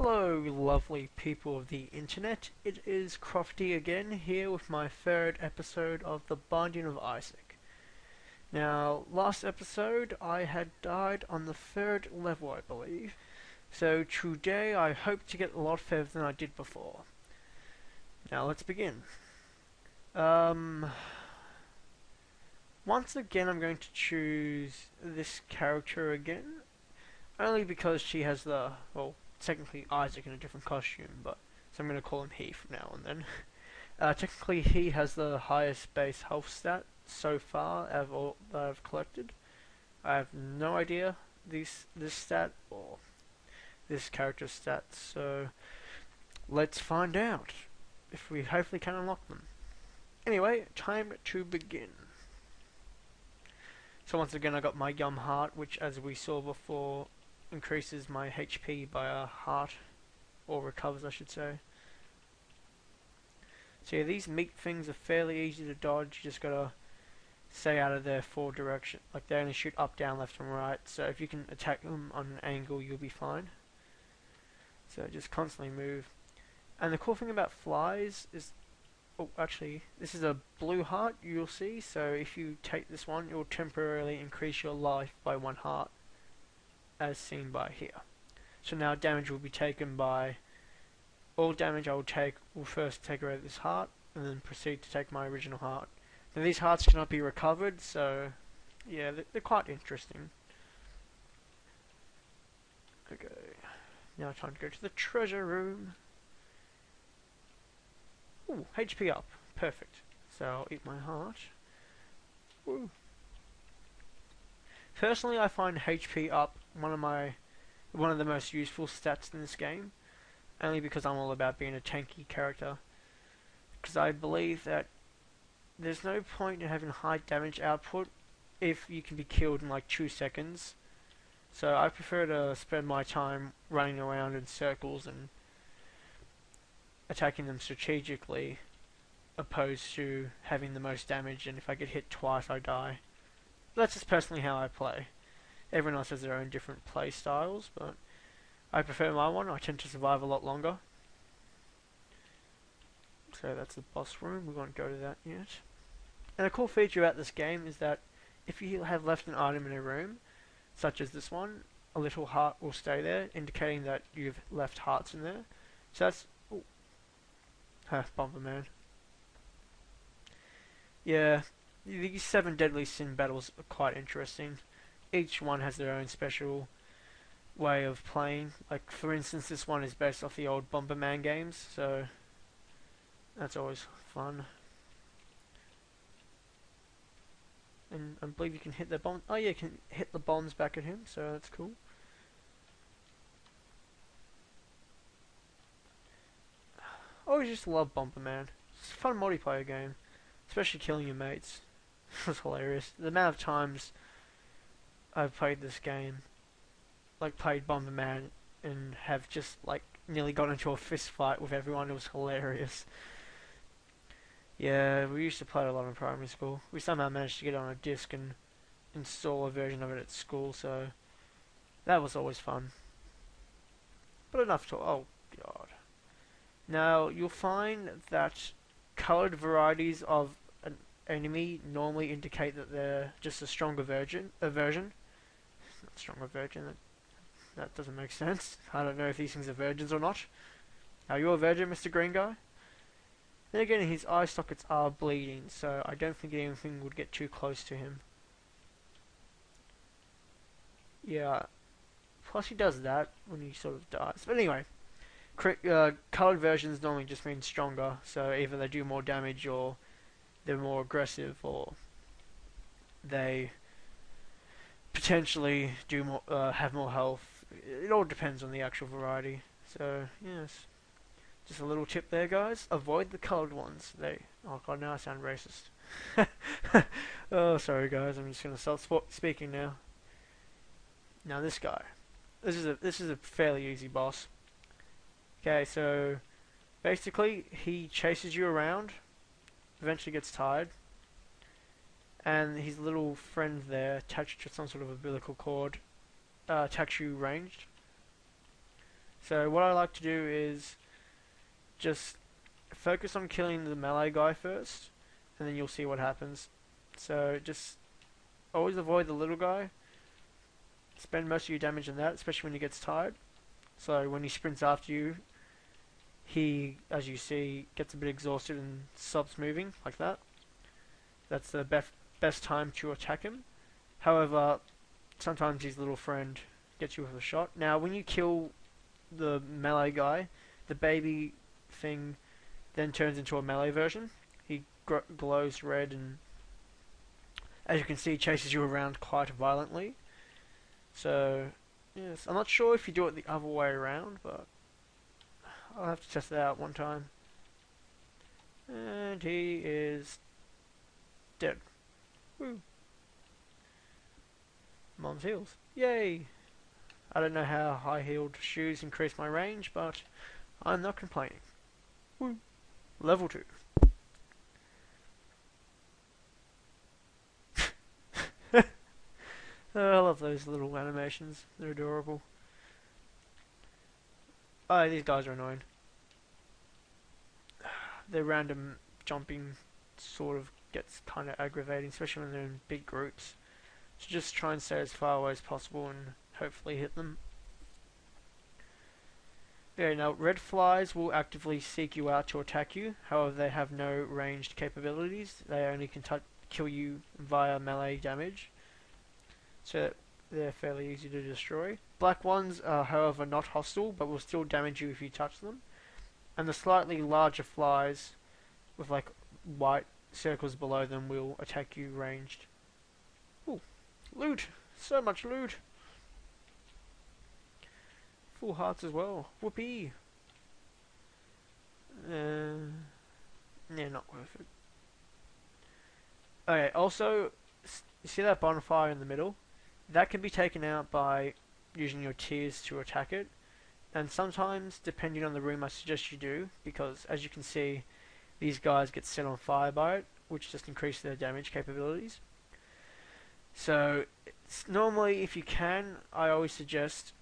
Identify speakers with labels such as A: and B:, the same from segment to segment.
A: Hello, lovely people of the internet. It is Crofty again, here with my third episode of the Binding of Isaac. Now, last episode I had died on the third level, I believe. So today I hope to get a lot further than I did before. Now let's begin. Once again I'm going to choose this character again, only because she has well, technically Isaac in a different costume, but so I'm going to call him he from now on then. Technically he has the highest base health stat so far out of all that I've collected. I have no idea this stat or this character's stats, so let's find out if we hopefully can unlock them. Anyway, time to begin. So once again I got my Yum Heart, which as we saw before increases my HP by a heart, or recovers I should say. So yeah, these meat things are fairly easy to dodge. You just gotta stay out of their four direction. Like they only shoot up, down, left and right, so if you can attack them on an angle you'll be fine. So just constantly move. And the cool thing about flies is, oh actually this is a blue heart you'll see, so if you take this one it will temporarily increase your life by 1 heart, as seen by here. So now damage will be taken by, all damage I will take will first take away this heart and then proceed to take my original heart. Now these hearts cannot be recovered, so yeah, they're quite interesting. Okay, now time to go to the treasure room. Ooh, HP up, perfect. So I'll eat my heart. Woo. Personally, I find HP up one of the most useful stats in this game, only because I'm all about being a tanky character. Because I believe that there's no point in having high damage output if you can be killed in like 2 seconds. So I prefer to spend my time running around in circles and attacking them strategically, opposed to having the most damage, and if I get hit twice I die. That's just personally how I play. Everyone else has their own different play styles, but I prefer my one. I tend to survive a lot longer. So that's the boss room, we won't go to that yet. And a cool feature about this game is that if you have left an item in a room, such as this one, a little heart will stay there, indicating that you've left hearts in there. So that's... ooh. Bumper man. Yeah, these 7 deadly sin battles are quite interesting. Each one has their own special way of playing. Like for instance, this one is based off the old Bomberman games, so that's always fun. And I believe you can hit the bomb. Oh yeah, you can hit the bombs back at him, so that's cool. I always just love Bomberman. It's a fun multiplayer game, especially killing your mates. It was hilarious. The amount of times I've played this game, like played Bomberman, and have just like nearly got into a fist fight with everyone. It was hilarious. Yeah, we used to play it a lot in primary school. We somehow managed to get it on a disc and install a version of it at school, so that was always fun. But enough talk. Oh god. Now you'll find that coloured varieties of an enemy normally indicate that they're just a stronger version. Not stronger virgin. That doesn't make sense. I don't know if these things are virgins or not. Are you a virgin, Mr. Green Guy? Then again, his eye sockets are bleeding, so I don't think anything would get too close to him. Yeah. Plus he does that when he sort of dies. But anyway, coloured versions normally just mean stronger, so either they do more damage or they're more aggressive, or they potentially do more, have more health. It all depends on the actual variety. So yes, just a little tip there, guys. Avoid the coloured ones. Oh god, now I sound racist. Oh, sorry guys. I'm just gonna start speaking now. Now this guy. This is a fairly easy boss. Okay, so basically he chases you around, eventually gets tired, and his little friend there, attached to some sort of umbilical cord, attacks you ranged. So what I like to do is just focus on killing the melee guy first, and then you'll see what happens. So just always avoid the little guy. Spend most of your damage on that, especially when he gets tired. So when he sprints after you, he, as you see, gets a bit exhausted and stops moving, like that. That's the best time to attack him. However, sometimes his little friend gets you with a shot. Now, when you kill the melee guy, the baby thing then turns into a melee version. He glows red and, as you can see, chases you around quite violently. So, yes, I'm not sure if you do it the other way around, but I'll have to test it out one time. And he is dead. Woo. Mom's heals. Yay! I don't know how high-heeled shoes increase my range, but I'm not complaining. Woo. Level 2. Oh, I love those little animations. They're adorable. Oh, these guys are annoying. Their random jumping sort of gets kind of aggravating, especially when they're in big groups. So just try and stay as far away as possible and hopefully hit them. Okay, now red flies will actively seek you out to attack you. However, they have no ranged capabilities. They only can kill you via melee damage. So they're fairly easy to destroy. Black ones are, however, not hostile, but will still damage you if you touch them. And the slightly larger flies, with like white circles below them, will attack you ranged. Ooh, loot! So much loot! Full hearts as well. Whoopee! Yeah, not worth it. Okay, also, you see that bonfire in the middle? That can be taken out by using your tears to attack it. And sometimes, depending on the room, I suggest you do, because as you can see, these guys get set on fire by it, which just increases their damage capabilities. So, normally, if you can, I always suggest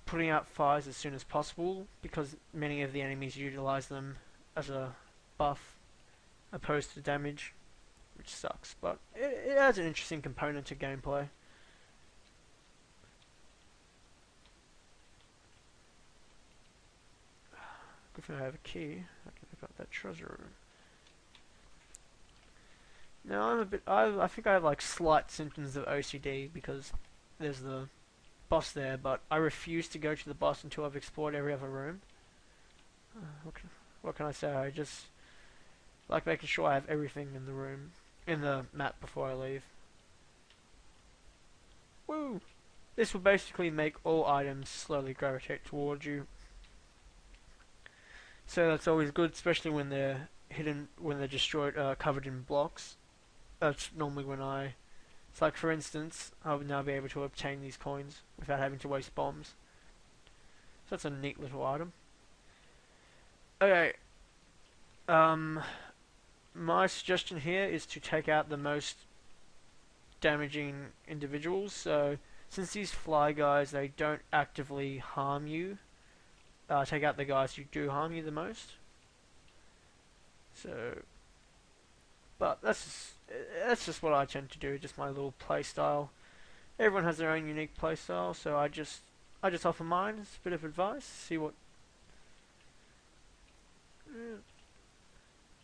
A: putting out fires as soon as possible, because many of the enemies utilize them as a buff, opposed to damage, which sucks, but it adds an interesting component to gameplay. Good thing I have a key. I can pick up that treasure room. Now I think I have like slight symptoms of OCD because there's the boss there, but I refuse to go to the boss until I've explored every other room. What can I say? I just like making sure I have everything in the room, in the map before I leave. Woo! This will basically make all items slowly gravitate towards you. So that's always good, especially when they're hidden, when they're destroyed, covered in blocks. That's normally when it's like, for instance, I would now be able to obtain these coins without having to waste bombs. So that's a neat little item. Okay. My suggestion here is to take out the most damaging individuals. So, since these fly guys, they don't actively harm you, take out the guys who do harm you the most. So, but that's just what I tend to do, just my little play style. Everyone has their own unique play style, so I just offer mine as a bit of advice. See what.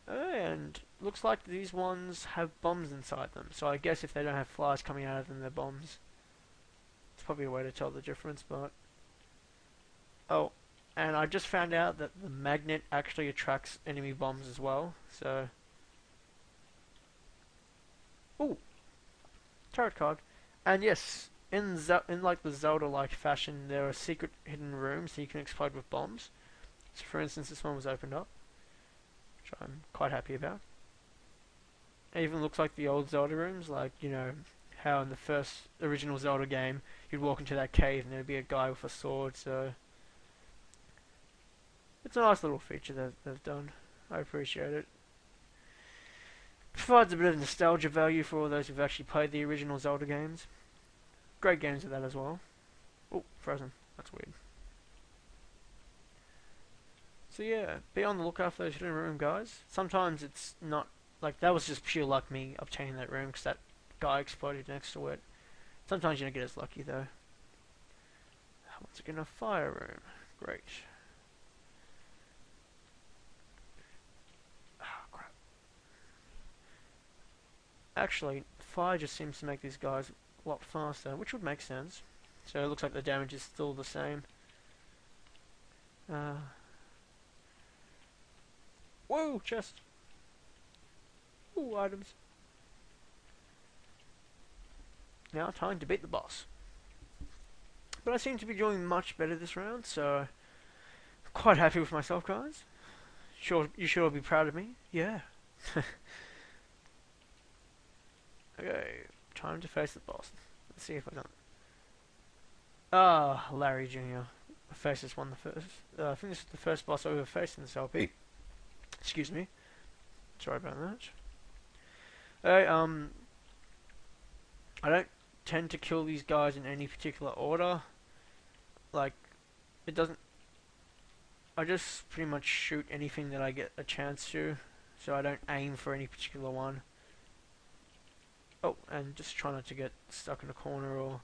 A: And looks like these ones have bombs inside them. So I guess if they don't have flies coming out of them, they're bombs. It's probably a way to tell the difference, but oh. And I just found out that the magnet actually attracts enemy bombs as well, so. Ooh! Tarot card. And yes, in like the Zelda-like fashion, there are secret hidden rooms that you can explode with bombs. So for instance, this one was opened up, which I'm quite happy about. It even looks like the old Zelda rooms, like, you know, how in the first original Zelda game, you'd walk into that cave and there'd be a guy with a sword, so. It's a nice little feature that they've done. I appreciate it. Provides a bit of nostalgia value for all those who've actually played the original Zelda games. Great games with that as well. Oh, frozen. That's weird. So yeah, be on the lookout for those hidden room guys. Sometimes it's not, like, that was just pure luck me obtaining that room because that guy exploded next to it. Sometimes you don't get as lucky though. Once again, a fire room. Great. Oh, crap. Actually, fire just seems to make these guys a lot faster, which would make sense. So it looks like the damage is still the same. Whoa, chest. Ooh, items. Now time to beat the boss. But I seem to be doing much better this round, so I'm quite happy with myself, guys. Sure, you should all be proud of me. Yeah. Okay, time to face the boss. Let's see if I've done it. Ah, Larry Jr. I faced this one the first. I think this is the first boss I ever faced in this LP. Excuse me. Sorry about that. Hey, I don't tend to kill these guys in any particular order. Like, it doesn't. I just pretty much shoot anything that I get a chance to, so I don't aim for any particular one. Oh, and just try not to get stuck in a corner or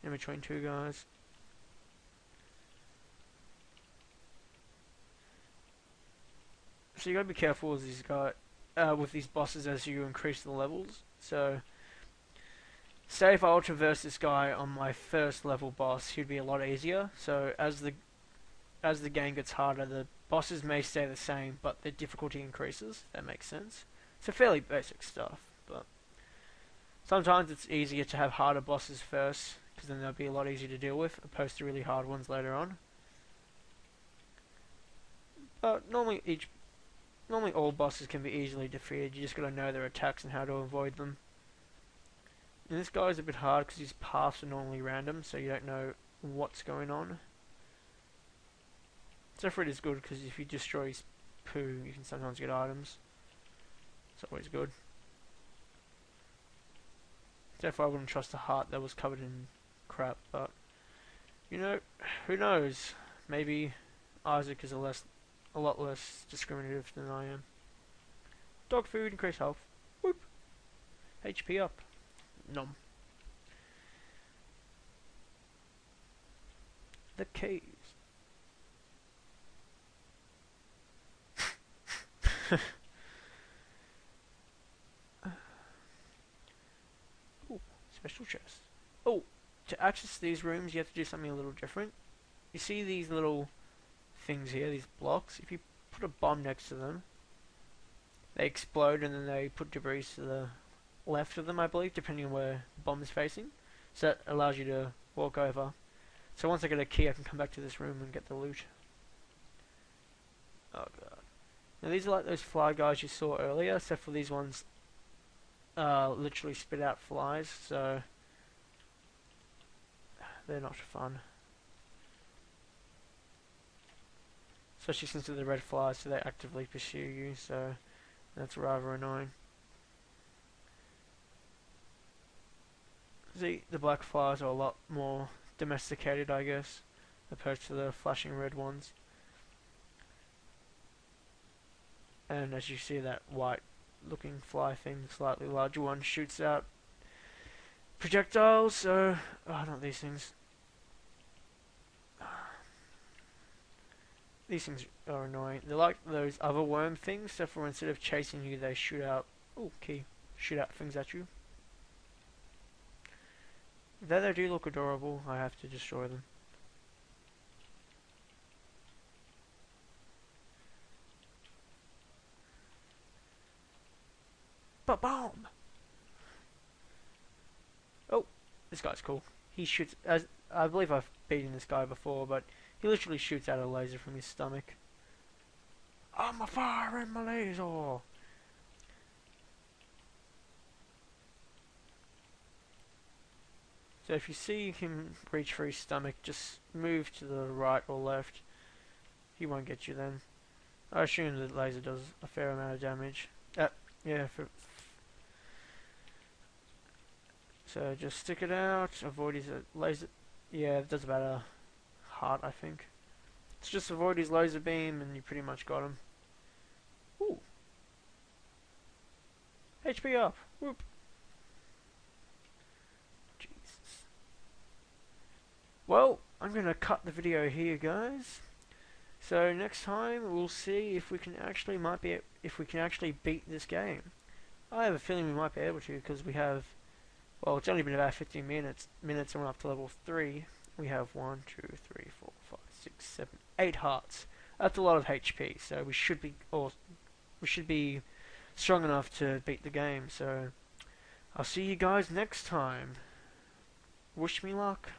A: in between two guys. So you gotta be careful with these guys, with these bosses as you increase the levels. So, say if I were to verse this guy on my first level boss, he'd be a lot easier. So as the game gets harder, the bosses may stay the same, but the difficulty increases. That makes sense. So fairly basic stuff, but sometimes it's easier to have harder bosses first, because then they'll be a lot easier to deal with, opposed to really hard ones later on. But normally all bosses can be easily defeated. You just gotta know their attacks and how to avoid them. And this guy is a bit hard because his paths are normally random, so you don't know what's going on. Zephyr is good because if you destroy his poo, you can sometimes get items. It's always good. Therefore, I wouldn't trust a heart that was covered in crap, but you know, who knows? Maybe Isaac is a lot less discriminative than I am. Dog food, increase health. Whoop. HP up. Nom. The keys. Ooh, special chest. Oh, to access these rooms, you have to do something a little different. You see these little things here, these blocks? If you put a bomb next to them, they explode and then they put debris to the left of them, I believe, depending on where the bomb is facing. So that allows you to walk over. So once I get a key, I can come back to this room and get the loot. Oh god. Now these are like those fly guys you saw earlier, except for these ones literally spit out flies, so they're not fun. Especially since they're the red flies, so they actively pursue you, so that's rather annoying. See, the black flies are a lot more domesticated, I guess, opposed to the flashing red ones. And as you see, that white looking fly thing, the slightly larger one, shoots out projectiles, so oh, not these things. These things are annoying. They're like those other worm things, so for instead of chasing you, they shoot out, oh key, shoot out things at you. Though they do look adorable, I have to destroy them. But bomb! Oh, this guy's cool. He shoots, as I believe I've beaten this guy before, but he literally shoots out a laser from his stomach. I'm a fire in my laser! So if you see him reach for his stomach, just move to the right or left. He won't get you then. I assume the laser does a fair amount of damage. Yeah, so just stick it out, avoid his laser. Yeah, it does about a heart, I think. Let's just avoid his laser beam and you pretty much got him. Ooh. HP up. Whoop. Jesus. Well, I'm gonna cut the video here, guys. So next time we'll see if we can actually beat this game. I have a feeling we might be able to because we have, well, it's only been about 15 minutes and we're up to level 3. We have 1, 2, 3, 4, 5, 6, 7, 8 hearts. That's a lot of HP, so we should be strong enough to beat the game. So I'll see you guys next time. Wish me luck.